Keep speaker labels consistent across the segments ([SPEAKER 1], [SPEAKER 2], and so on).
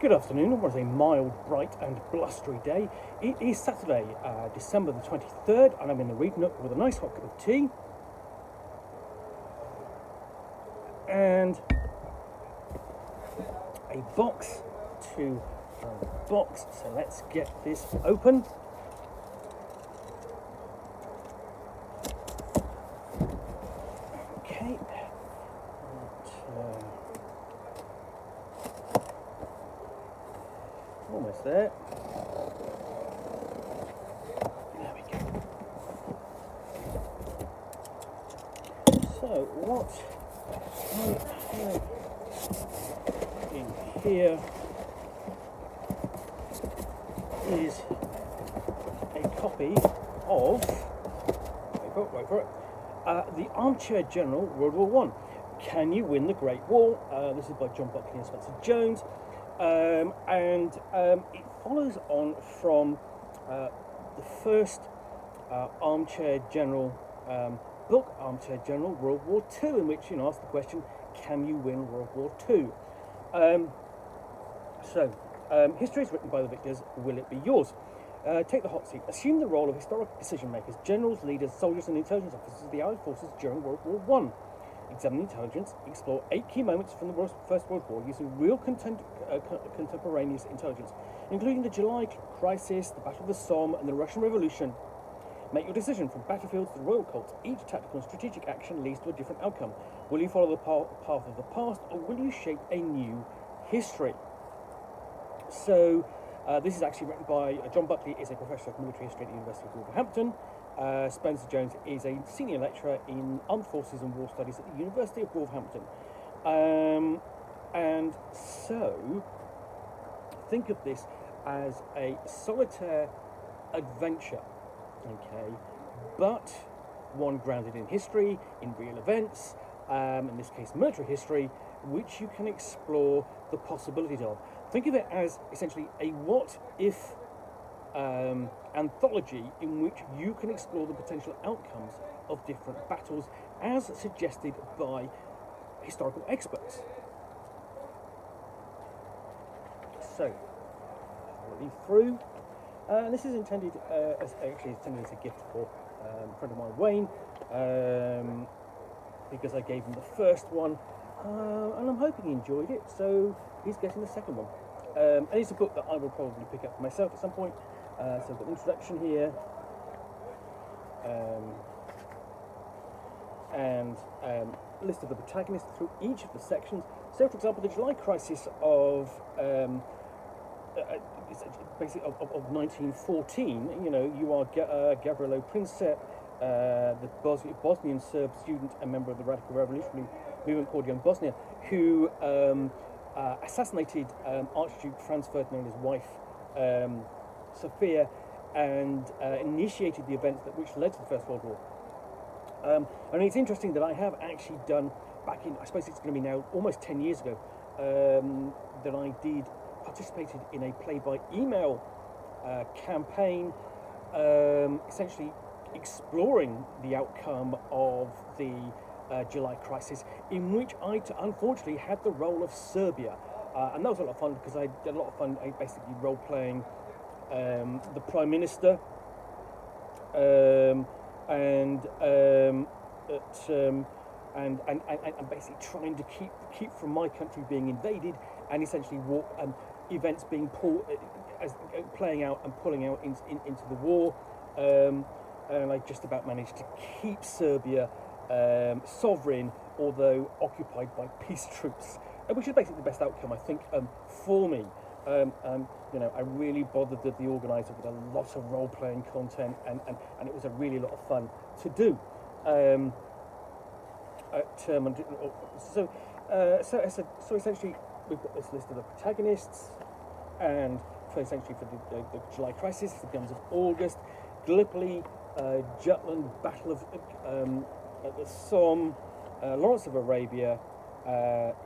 [SPEAKER 1] Good afternoon. It was a mild, bright and blustery day. It is Saturday, December the 23rd, and I'm in the read Nook with a nice hot cup of tea and a box to box. So let's get this open. Okay. Almost there. There we go. So what I have in here is a copy of, wait for it, the Armchair General, World War One. Can you win the Great War? This is by John Buckley and Spencer Jones. And it follows on from the first Armchair General book, Armchair General World War II, in which asks the question, can you win World War II? History is written by the victors, will it be yours? Take the hot seat. Assume the role of historic decision makers, generals, leaders, soldiers and intelligence officers of the Allied forces during World War I. Examine intelligence, explore 8 key moments from the First World War using real contemporaneous intelligence, including the July crisis, the Battle of the Somme, and the Russian Revolution. Make your decision from battlefields to royal cults. Each tactical and strategic action leads to a different outcome. Will you follow the path of the past, or will you shape a new history? So, this is actually written by John Buckley, is a professor of military history at the University of Wolverhampton. Spencer Jones is a senior lecturer in armed forces and war studies at the University of Wolverhampton. And so, think of this as a solitaire adventure, okay, but one grounded in history, in real events, in this case military history, which you can explore the possibilities of. Think of it as essentially a what-if anthology in which you can explore the potential outcomes of different battles as suggested by historical experts. So, reading through, and this is intended as a gift for a friend of mine, Wayne, because I gave him the first one, and I'm hoping he enjoyed it, so he's getting the second one. And it's a book that I will probably pick up for myself at some point. So I've got an introduction here, and a list of the protagonists through each of the sections. So, for example, the July crisis of basically of 1914. You are Gavrilo Princip, the Bosnian Serb student and member of the radical revolutionary movement called Young Bosnia, who assassinated Archduke Franz Ferdinand's wife, Sophia, and initiated the events which led to the First World War. And it's interesting that I have actually done, back in, I suppose it's going to be now almost 10 years ago, that I participated in a play-by-email campaign, essentially exploring the outcome of the July crisis, in which I unfortunately had the role of Serbia. And that was a lot of fun because I did a lot of fun basically role-playing the Prime Minister, and basically trying to keep from my country being invaded, and essentially events being playing out and pulling out into the war, and I just about managed to keep Serbia sovereign, although occupied by peace troops, which is basically the best outcome, I think, for me. I really bothered the organizer with a lot of role-playing content, and it was a really lot of fun to do. So essentially, we've got this list of the protagonists, and essentially for the July crisis, the guns of August, Gallipoli, Jutland, Battle of the Somme, Lawrence of Arabia,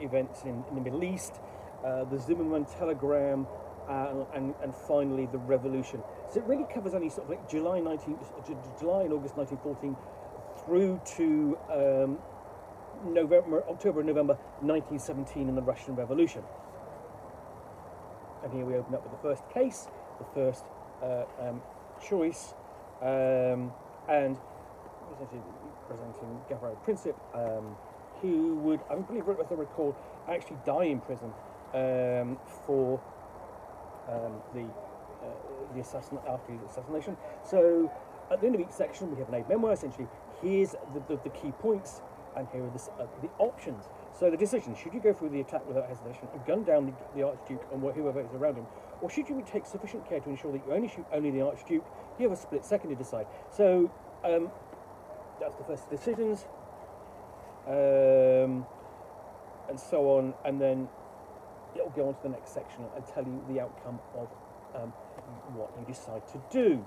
[SPEAKER 1] events in the Middle East, the Zimmerman telegram, and finally the revolution. So it really covers only sort of like July and August 1914 through to October and November 1917 and the Russian Revolution. And here we open up with the first case, the first choice, and essentially presenting Gavrilo Princip, who would, I believe, as I recall, actually die in prison for after the assassination. So at the end of each section, we have an aid memoir. Essentially, here's the key points, and here are the options. So the decision: should you go through the attack without hesitation and gun down the Archduke and whoever is around him, or should you take sufficient care to ensure that you only shoot the Archduke? You have a split second to decide. So that's the first decisions, and so on, and then it'll go on to the next section and tell you the outcome of what you decide to do.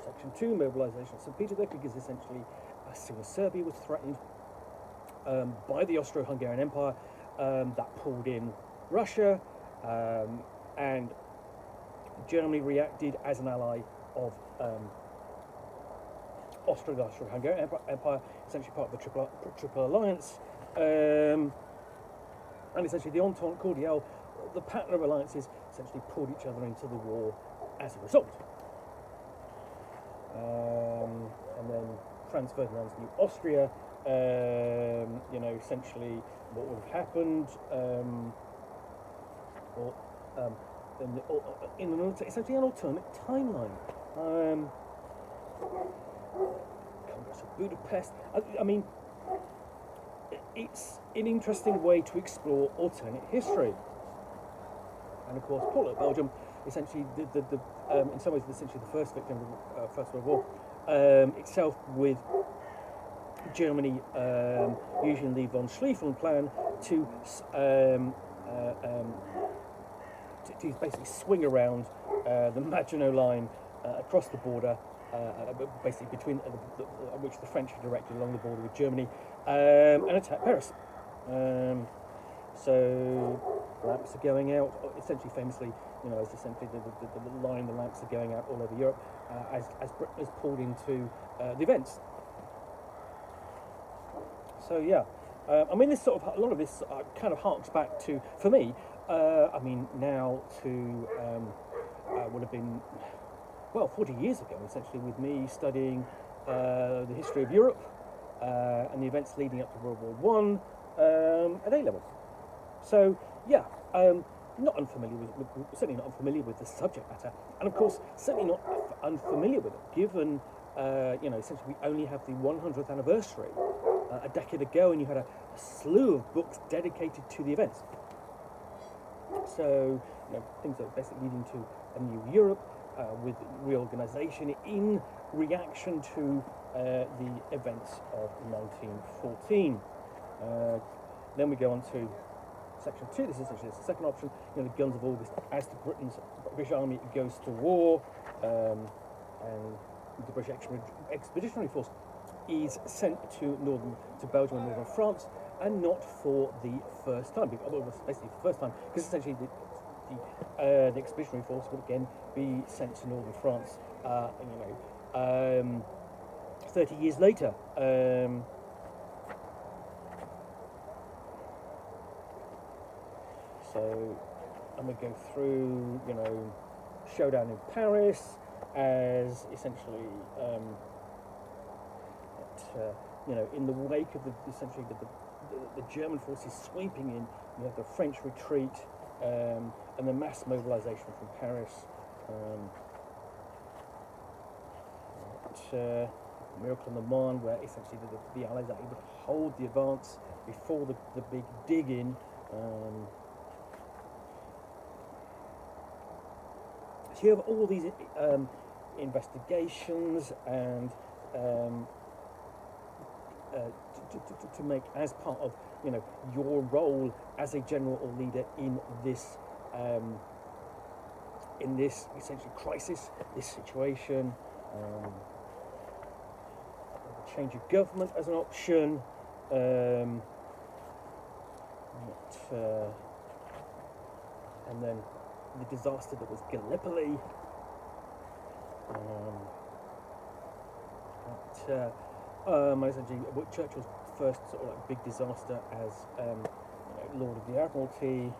[SPEAKER 1] Section 2, mobilisation of St. Petersburg, because essentially as soon as Serbia was threatened by the Austro-Hungarian Empire, that pulled in Russia, and Germany reacted as an ally of the Austro-Hungarian Empire, essentially part of the Triple Alliance, and essentially the Entente Cordiale, the pattern of alliances, essentially pulled each other into the war as a result. And then Franz Ferdinand's new Austria, essentially what would have happened, essentially an alternate timeline. Congress of Budapest. I mean, it's an interesting way to explore alternate history. And of course, Paul at Belgium, essentially, in some ways, essentially the first victim of the First World War itself, with Germany using the von Schlieffen plan to basically swing around the Maginot Line across the border, basically between which the French had directed along the border with Germany, and attack Paris. So lamps are going out, essentially famously, as essentially the lamps are going out all over Europe as Britain is pulled into the events. So yeah, I mean, a lot of this kind of harks back to, for me, now to would have been 40 years ago, essentially, with me studying the history of Europe and the events leading up to World War I at A-level. So yeah, not unfamiliar certainly not unfamiliar with the subject matter, and of course certainly not unfamiliar with it, given essentially we only have the 100th anniversary a decade ago, and you had a slew of books dedicated to the events. So things that are basically leading to a new Europe, with reorganisation in reaction to the events of 1914. Then we go on to Section 2. This is essentially the second option. The Guns of August, as the British Army goes to war, and the British Expeditionary Force is sent to Belgium and northern France, and not for the first time. Well, it was basically the first time, because essentially the Expeditionary Force would again be sent to northern France, 30 years later. So I'm going to go through, showdown in Paris, as essentially, in the wake of essentially the German forces sweeping in, you have the French retreat, and the mass mobilisation from Paris. Miracle on the Marne, where essentially the Allies are able to hold the advance before the big dig-in. So you have all these investigations and to make as part of your role as a general or leader in this essentially crisis, this situation. Change of government as an option. And then the disaster that was Gallipoli. Essentially, Churchill's first sort of big disaster as Lord of the Admiralty.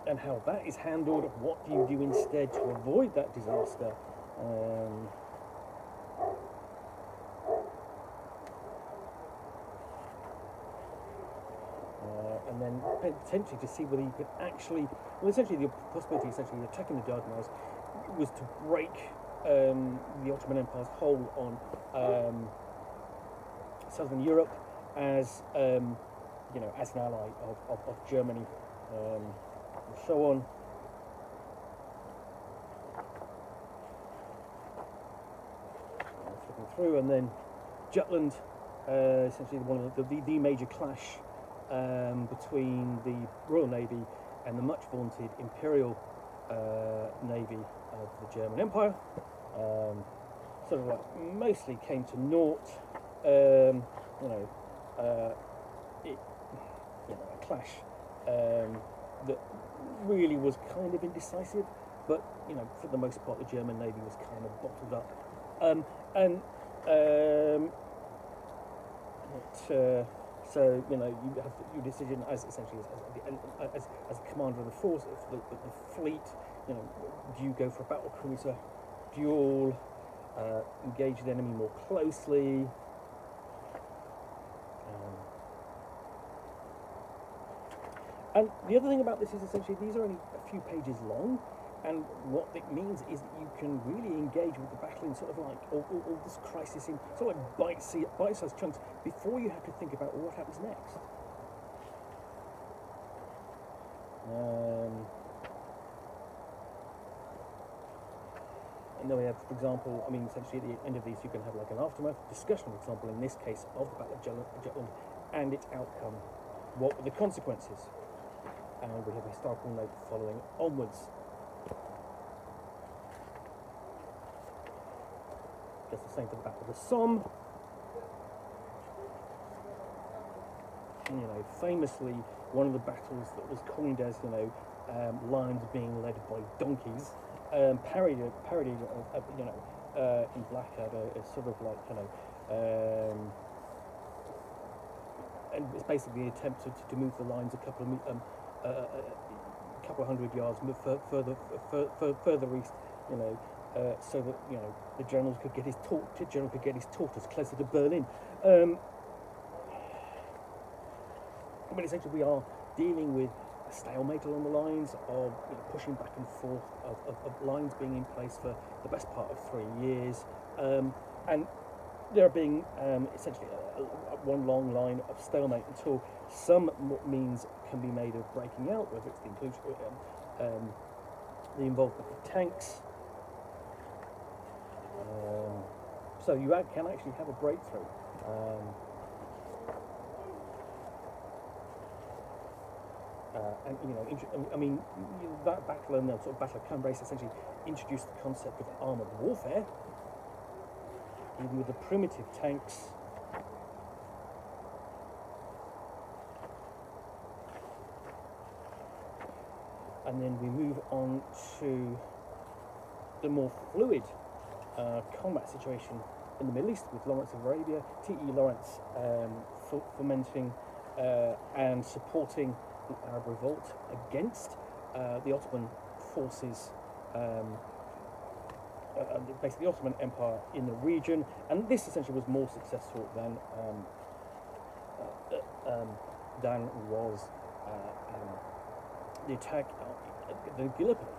[SPEAKER 1] and how that is handled. What do you do instead to avoid that disaster? And then potentially to see whether you could actually, well, essentially the possibility essentially of attacking the Dardanelles was to break the Ottoman Empire's hold on southern Europe as as an ally of Germany, and so on. Flipping through, and then Jutland, essentially one of the major clash between the Royal Navy and the much vaunted Imperial Navy of the German Empire. Sort of like mostly came to naught. A clash that really was kind of indecisive, but for the most part the German Navy was kind of bottled up. So you have your decision as essentially as commander of the force, the fleet. Do you go for a battle cruiser duel, engage the enemy more closely? And the other thing about this is essentially these are only a few pages long, and what it means is that you can really engage with the battle in sort of like all this crisis in sort of like bite-sized chunks before you have to think about what happens next. And then we have, for example, essentially at the end of these you can have like an aftermath discussion, for example, in this case, of the Battle of Jutland and its outcome. What were the consequences? And we have a historical note following onwards. Just the same for the Battle of the Somme. Famously, one of the battles that was coined as, lions being led by donkeys, parodied in Blackadder, a sort of like, and it's basically an attempt to move the lines a couple of hundred yards further east, so that the general could get his tortoise closer to Berlin. But essentially, we are dealing with a stalemate along the lines of pushing back and forth of lines being in place for the best part of 3 years, and there being essentially one long line of stalemate until some means can be made of breaking out, whether it's the inclusion, the involvement of tanks. So you can actually have a breakthrough. That battle and the sort of Battle of Cambrai essentially introduced the concept of armoured warfare, even with the primitive tanks. And then we move on to the more fluid combat situation in the Middle East with Lawrence of Arabia, T.E. Lawrence fomenting and supporting the Arab revolt against the Ottoman forces, basically the Ottoman Empire in the region, and this essentially was more successful than was the attack at the Gallipoli.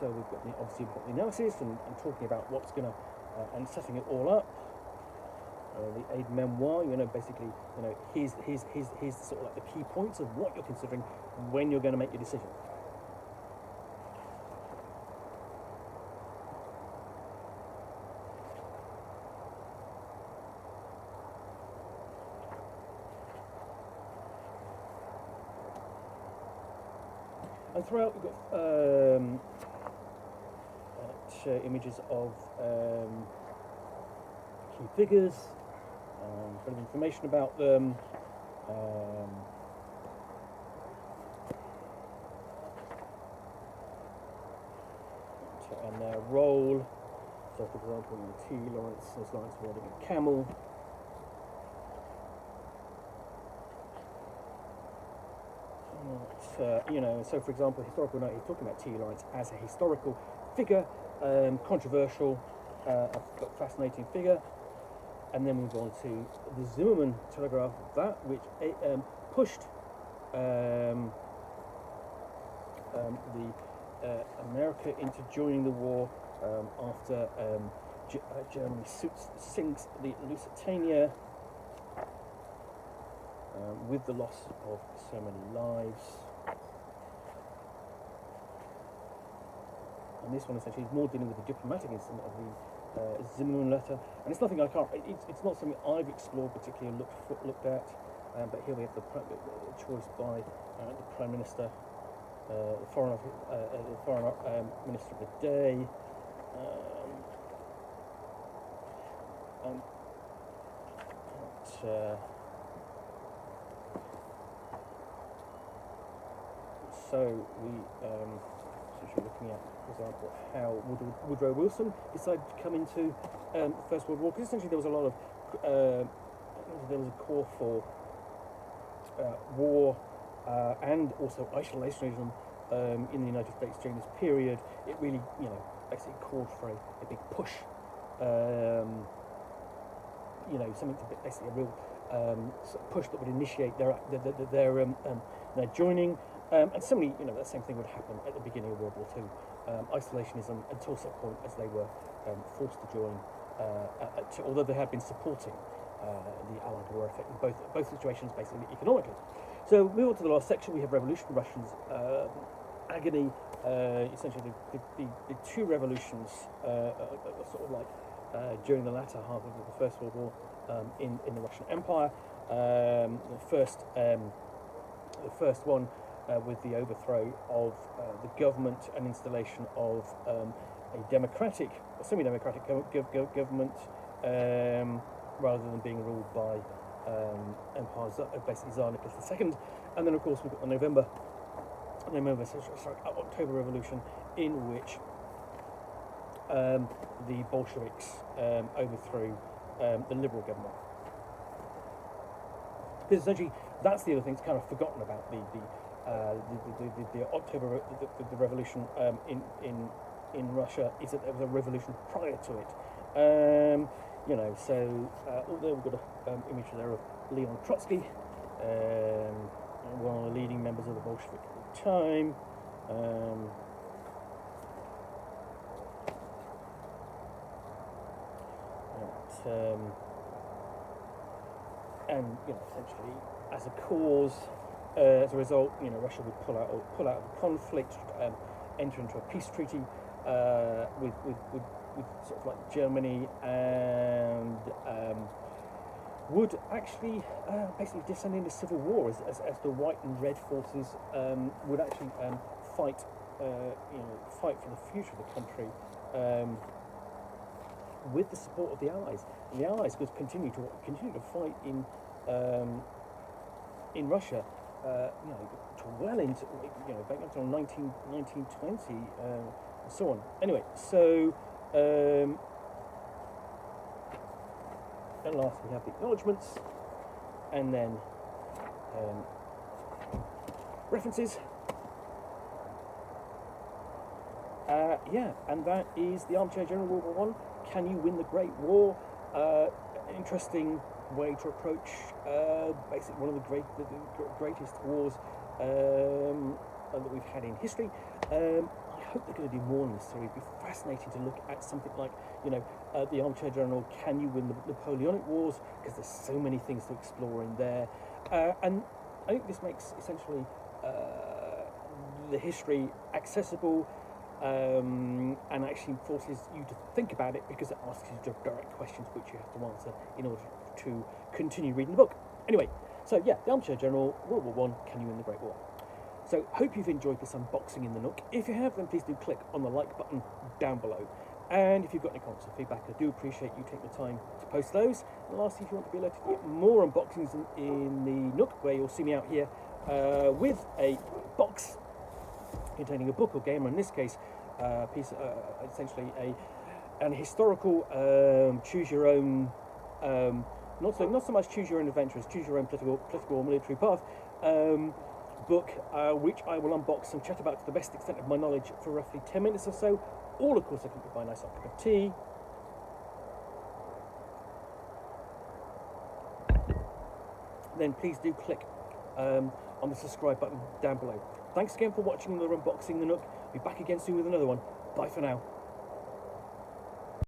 [SPEAKER 1] So we've got the analysis and talking about what's going to and setting it all up. The aid memoir, basically, here's sort of like the key points of what you're considering when you're going to make your decision. And throughout, we've got images of key figures, bit of information about them, and their role. So, for example, T. Lawrence riding a camel. you know, so for example, historical note, he's talking about T.E. Lawrence as a historical figure, controversial, a fascinating figure. And then move on to the Zimmerman Telegraph, which pushed America into joining the war after Germany sinks the Lusitania with the loss of so many lives. And this one essentially is more dealing with the diplomatic incident of the Zimmerman letter, and it's nothing I can't. It's not something I've explored particularly, looked at. But here we have the choice by the Prime Minister, the Foreign Minister of the day. So we essentially looking at, for example, how Woodrow Wilson decided to come into the First World War, because essentially there was a lot of there was a call for war and also isolationism in the United States during this period. It really, you know, basically called for a big push, you know, something to basically a real sort of push that would initiate their joining. And similarly, you know, that same thing would happen at the beginning of World War II. Isolationism until such point as they were forced to join, although they had been supporting the Allied war effort in both situations, basically economically. So move on to the last section. We have revolution, Russians' agony. Essentially, the two revolutions, sort of like during the latter half of the First World War in the Russian Empire. The first one with the overthrow of the government and installation of a democratic, or semi-democratic government, rather than being ruled by basically Tsar Nicholas II. And then, of course, we've got the October Revolution, in which the Bolsheviks overthrew the Liberal government. Because essentially, that's the other thing that's kind of forgotten about the October the revolution in Russia, is that there was a revolution prior to it. You know, so although we've got an image there of Leon Trotsky, one of the leading members of the Bolshevik at the time. And you know, essentially, as a cause, as a result, you know, Russia would pull out of the conflict, enter into a peace treaty with sort of like Germany, and would actually basically descend into civil war as the white and red forces would actually fight for the future of the country with the support of the Allies. And the Allies would continue to fight in Russia, you know, to well into, you know, back until 1920 and so on. Anyway, so at last we have the acknowledgements, and then references. And that is the Armchair General, World War I. Can you win the Great War? Interesting way to approach basically one of the greatest wars that we've had in history. I hope they're going to do more in this series. It'd be fascinating to look at something like, you know, the Armchair General, can you win the Napoleonic Wars? Because there's so many things to explore in there. And I think this makes essentially the history accessible, and actually forces you to think about it, because it asks you direct questions which you have to answer in order to continue reading the book. Anyway, so yeah, the Armchair General, World War I, Can You Win the Great War? So hope you've enjoyed this unboxing in the Nook. If you have, then please do click on the like button down below. And if you've got any comments or feedback, I do appreciate you taking the time to post those. And lastly, if you want to be alerted to get more unboxings in the Nook, where you'll see me out here with a box containing a book or game, or in this case, essentially an historical choose your own, not so much choose your own adventures, choose your own political or military path, book, which I will unbox and chat about to the best extent of my knowledge for roughly 10 minutes or so, all of course accompanied by a nice hot cup of tea. Then please do click on the subscribe button down below. Thanks again for watching another unboxing the Nook. Be back again soon with another one. Bye for now.